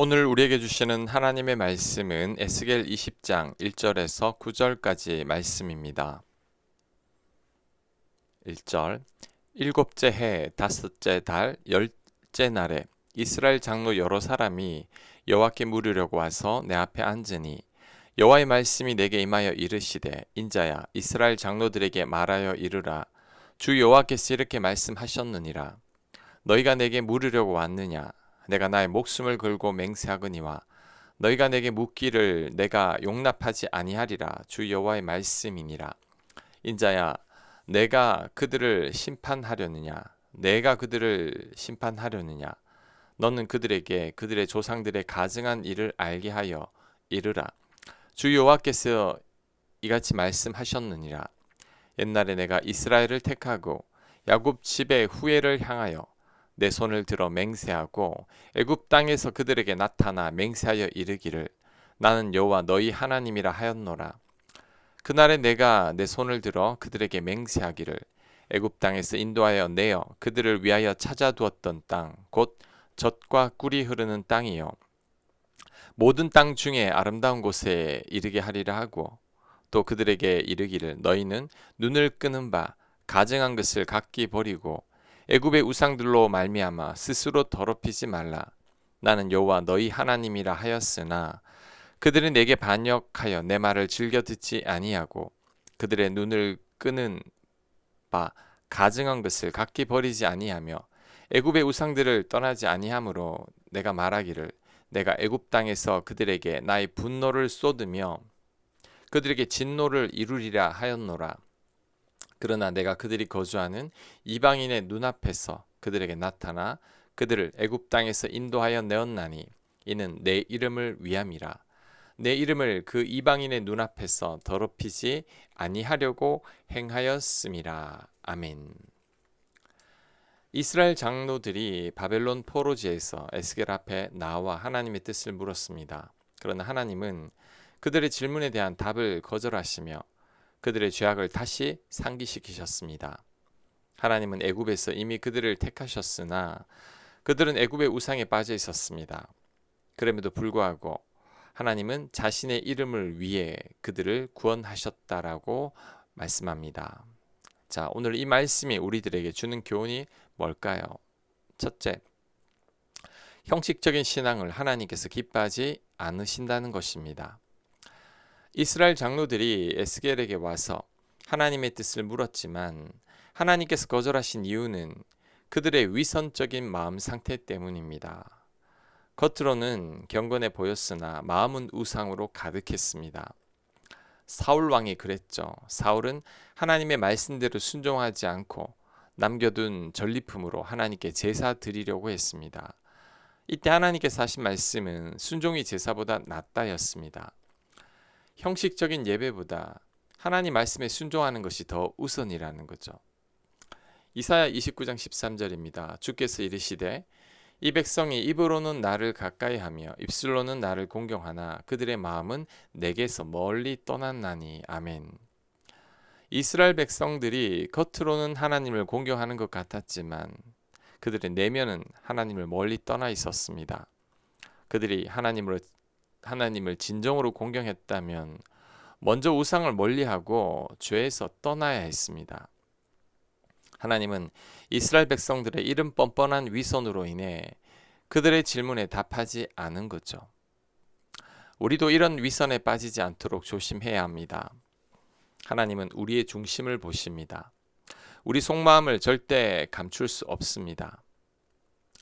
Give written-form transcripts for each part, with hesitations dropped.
오늘 우리에게 주시는 하나님의 말씀은 에스겔 20장 1절에서 9절까지 말씀입니다. 1절 일곱째 해 다섯째 달 열째 날에 이스라엘 장로 여러 사람이 여호와께 물으려고 와서 내 앞에 앉으니 여호와의 말씀이 내게 임하여 이르시되 인자야 이스라엘 장로들에게 말하여 이르라 주 여호와께서 이렇게 말씀하셨느니라 너희가 내게 물으려고 왔느냐 내가 나의 목숨을 걸고 맹세하거니와 너희가 내게 묻기를 내가 용납하지 아니하리라 주 여호와의 말씀이니라 인자야 내가 그들을 심판하려느냐 내가 그들을 심판하려느냐 너는 그들에게 그들의 조상들의 가증한 일을 알게 하여 이르라 주 여호와께서 이같이 말씀하셨느니라 옛날에 내가 이스라엘을 택하고 야곱 집의 후예를 향하여 내 손을 들어 맹세하고 애굽 땅에서 그들에게 나타나 맹세하여 이르기를 나는 여호와 너희 하나님이라 하였노라. 그날에 내가 내 손을 들어 그들에게 맹세하기를 애굽 땅에서 인도하여 내어 그들을 위하여 찾아두었던 땅 곧 젖과 꿀이 흐르는 땅이요 모든 땅 중에 아름다운 곳에 이르게 하리라 하고 또 그들에게 이르기를 너희는 눈을 끄는 바 가증한 것을 각기 버리고 애굽의 우상들로 말미암아 스스로 더럽히지 말라. 나는 여호와 너희 하나님이라 하였으나 그들이 내게 반역하여 내 말을 즐겨 듣지 아니하고 그들의 눈을 끄는 바 가증한 것을 각기 버리지 아니하며 애굽의 우상들을 떠나지 아니하므로 내가 말하기를 내가 애굽 땅에서 그들에게 나의 분노를 쏟으며 그들에게 진노를 이루리라 하였노라. 그러나 내가 그들이 거주하는 이방인의 눈앞에서 그들에게 나타나 그들을 애굽 땅에서 인도하여 내었나니 이는 내 이름을 위함이라. 내 이름을 그 이방인의 눈앞에서 더럽히지 아니하려고 행하였음이라. 아멘. 이스라엘 장로들이 바벨론 포로지에서 에스겔 앞에 나와 하나님의 뜻을 물었습니다. 그러나 하나님은 그들의 질문에 대한 답을 거절하시며 그들의 죄악을 다시 상기시키셨습니다. 하나님은 애굽에서 이미 그들을 택하셨으나 그들은 애굽의 우상에 빠져 있었습니다. 그럼에도 불구하고 하나님은 자신의 이름을 위해 그들을 구원하셨다라고 말씀합니다. 자, 오늘 이 말씀이 우리들에게 주는 교훈이 뭘까요? 첫째, 형식적인 신앙을 하나님께서 기뻐하지 않으신다는 것입니다. 이스라엘 장로들이 에스겔에게 와서 하나님의 뜻을 물었지만 하나님께서 거절하신 이유는 그들의 위선적인 마음 상태 때문입니다. 겉으로는 경건해 보였으나 마음은 우상으로 가득했습니다. 사울 왕이 그랬죠. 사울은 하나님의 말씀대로 순종하지 않고 남겨둔 전리품으로 하나님께 제사 드리려고 했습니다. 이때 하나님께서 하신 말씀은 순종이 제사보다 낫다였습니다. 형식적인 예배보다 하나님 말씀에 순종하는 것이 더 우선이라는 거죠. 이사야 29장 13절입니다. 주께서 이르시되 이 백성이 입으로는 나를 가까이하며 입술로는 나를 공경하나 그들의 마음은 내게서 멀리 떠났나니. 아멘. 이스라엘 백성들이 겉으로는 하나님을 공경하는 것 같았지만 그들의 내면은 하나님을 멀리 떠나 있었습니다. 그들이 하나님을 진정으로 공경했다면 먼저 우상을 멀리하고 죄에서 떠나야 했습니다. 하나님은 이스라엘 백성들의 이름 뻔뻔한 위선으로 인해 그들의 질문에 답하지 않은 거죠. 우리도 이런 위선에 빠지지 않도록 조심해야 합니다. 하나님은 우리의 중심을 보십니다. 우리 속마음을 절대 감출 수 없습니다.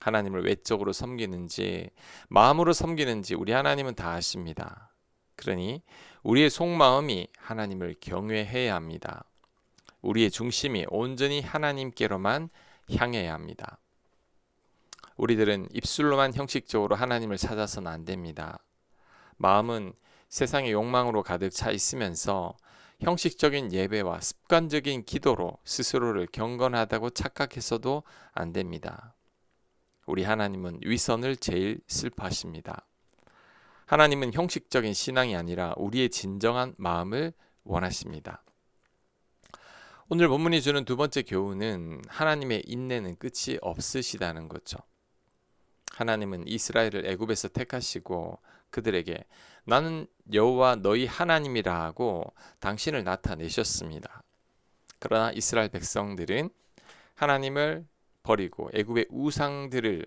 하나님을 외적으로 섬기는지 마음으로 섬기는지 우리 하나님은 다 아십니다. 그러니 우리의 속마음이 하나님을 경외해야 합니다. 우리의 중심이 온전히 하나님께로만 향해야 합니다. 우리들은 입술로만 형식적으로 하나님을 찾아서는 안 됩니다. 마음은 세상의 욕망으로 가득 차 있으면서 형식적인 예배와 습관적인 기도로 스스로를 경건하다고 착각해서도 안 됩니다. 우리 하나님은 위선을 제일 슬퍼하십니다. 하나님은 형식적인 신앙이 아니라 우리의 진정한 마음을 원하십니다. 오늘 본문이 주는 두 번째 교훈은 하나님의 인내는 끝이 없으시다는 거죠. 하나님은 이스라엘을 애굽에서 택하시고 그들에게 나는 여호와 너희 하나님이라 하고 당신을 나타내셨습니다. 그러나 이스라엘 백성들은 하나님을 버리고 애굽의 우상들을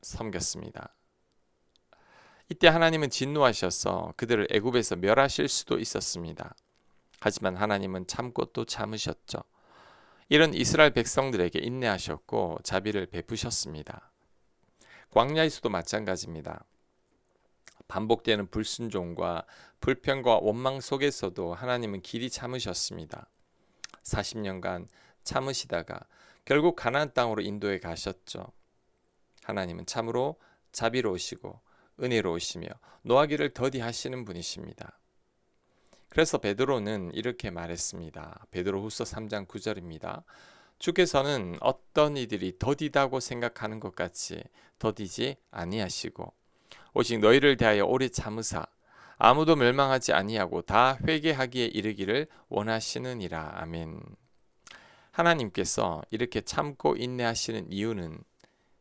섬겼습니다. 이때 하나님은 진노하셔서 그들을 애굽에서 멸하실 수도 있었습니다. 하지만 하나님은 참고 또 참으셨죠. 이런 이스라엘 백성들에게 인내하셨고 자비를 베푸셨습니다. 광야에서도 마찬가지입니다. 반복되는 불순종과 불평과 원망 속에서도 하나님은 길이 참으셨습니다. 40년간 참으시다가 결국 가나안 땅으로 인도해 가셨죠. 하나님은 참으로 자비로우시고 은혜로우시며 노하기를 더디하시는 분이십니다. 그래서 베드로는 이렇게 말했습니다. 베드로후서 3장 9절입니다. 주께서는 어떤 이들이 더디다고 생각하는 것 같이 더디지 아니하시고 오직 너희를 대하여 오래 참으사 아무도 멸망하지 아니하고 다 회개하기에 이르기를 원하시느니라. 아멘. 하나님께서 이렇게 참고 인내하시는 이유는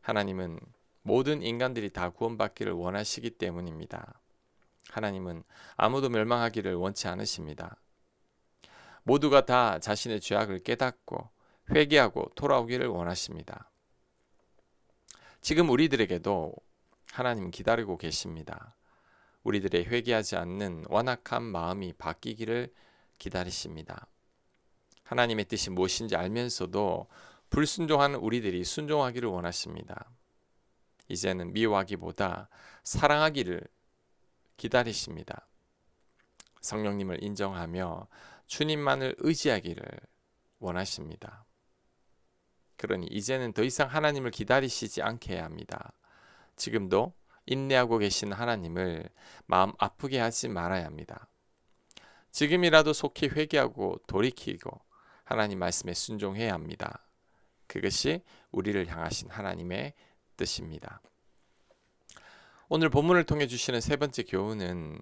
하나님은 모든 인간들이 다 구원받기를 원하시기 때문입니다. 하나님은 아무도 멸망하기를 원치 않으십니다. 모두가 다 자신의 죄악을 깨닫고 회개하고 돌아오기를 원하십니다. 지금 우리들에게도 하나님 기다리고 계십니다. 우리들의 회개하지 않는 완악한 마음이 바뀌기를 기다리십니다. 하나님의 뜻이 무엇인지 알면서도 불순종하는 우리들이 순종하기를 원하십니다. 이제는 미워하기보다 사랑하기를 기다리십니다. 성령님을 인정하며 주님만을 의지하기를 원하십니다. 그러니 이제는 더 이상 하나님을 기다리시지 않게 해야 합니다. 지금도 인내하고 계신 하나님을 마음 아프게 하지 말아야 합니다. 지금이라도 속히 회개하고 돌이키고 하나님 말씀에 순종해야 합니다. 그것이 우리를 향하신 하나님의 뜻입니다. 오늘 본문을 통해 주시는 세 번째 교훈은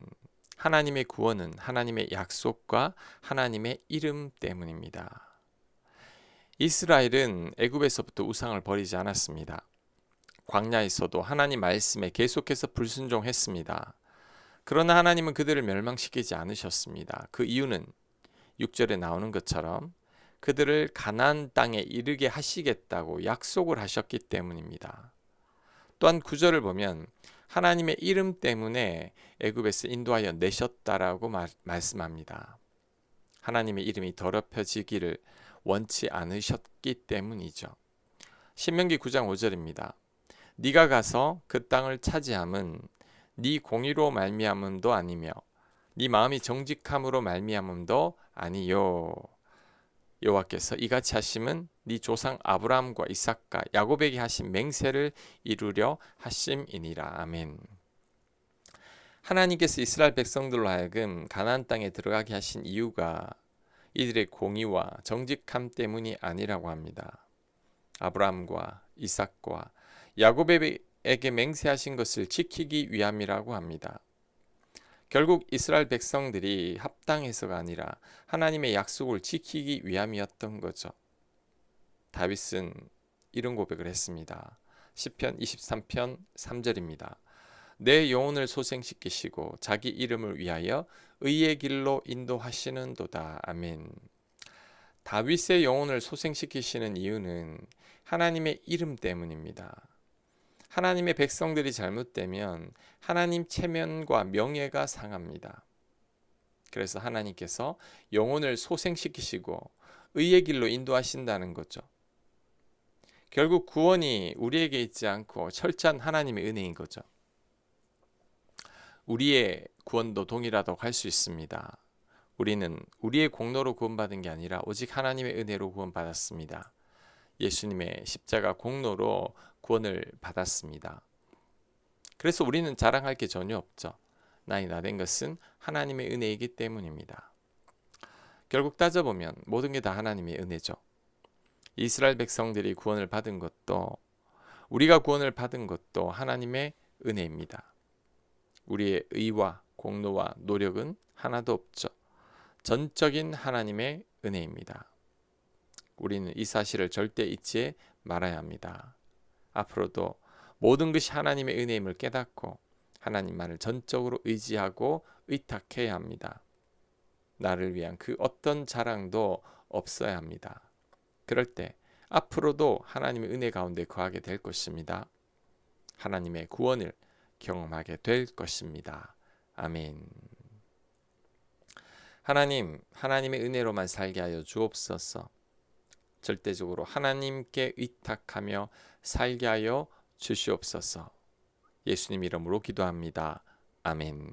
하나님의 구원은 하나님의 약속과 하나님의 이름 때문입니다. 이스라엘은 애굽에서부터 우상을 버리지 않았습니다. 광야에서도 하나님 말씀에 계속해서 불순종했습니다. 그러나 하나님은 그들을 멸망시키지 않으셨습니다. 그 이유는 6절에 나오는 것처럼 그들을 가나안 땅에 이르게 하시겠다고 약속을 하셨기 때문입니다. 또한 9절을 보면 하나님의 이름 때문에 애굽에서 인도하여 내셨다라고 말씀합니다. 하나님의 이름이 더럽혀지기를 원치 않으셨기 때문이죠. 신명기 9장 5절입니다. 네가 가서 그 땅을 차지함은 네 공의로 말미암음도 아니며 네 마음이 정직함으로 말미암음도 아니요. 여호와께서 이같이 하심은 네 조상 아브라함과 이삭과 야곱에게 하신 맹세를 이루려 하심이니라. 아멘. 하나님께서 이스라엘 백성들로 하여금 가나안 땅에 들어가게 하신 이유가 이들의 공의와 정직함 때문이 아니라고 합니다. 아브라함과 이삭과 야곱에게 맹세하신 것을 지키기 위함이라고 합니다. 결국 이스라엘 백성들이 합당해서가 아니라 하나님의 약속을 지키기 위함이었던 거죠. 다윗은 이런 고백을 했습니다. 시편 23편 3절입니다. 내 영혼을 소생시키시고 자기 이름을 위하여 의의 길로 인도하시는도다. 아멘. 다윗의 영혼을 소생시키시는 이유는 하나님의 이름 때문입니다. 하나님의 백성들이 잘못되면 하나님 체면과 명예가 상합니다. 그래서 하나님께서 영혼을 소생시키시고 의의 길로 인도하신다는 거죠. 결국 구원이 우리에게 있지 않고 철저한 하나님의 은혜인 거죠. 우리의 구원도 동일하다고 할 수 있습니다. 우리는 우리의 공로로 구원받은 게 아니라 오직 하나님의 은혜로 구원받았습니다. 예수님의 십자가 공로로 구원을 받았습니다. 그래서 우리는 자랑할 게 전혀 없죠. 나이 나된 것은 하나님의 은혜이기 때문입니다. 결국 따져보면 모든 게 다 하나님의 은혜죠. 이스라엘 백성들이 구원을 받은 것도 우리가 구원을 받은 것도 하나님의 은혜입니다. 우리의 의와 공로와 노력은 하나도 없죠. 전적인 하나님의 은혜입니다. 우리는 이 사실을 절대 잊지 말아야 합니다. 앞으로도 모든 것이 하나님의 은혜임을 깨닫고 하나님만을 전적으로 의지하고 의탁해야 합니다. 나를 위한 그 어떤 자랑도 없어야 합니다. 그럴 때 앞으로도 하나님의 은혜 가운데 거하게 될 것입니다. 하나님의 구원을 경험하게 될 것입니다. 아멘. 하나님, 하나님의 은혜로만 살게 하여 주옵소서. 절대적으로 하나님께 의탁하며 살게 하여 주시옵소서. 예수님 이름으로 기도합니다. 아멘.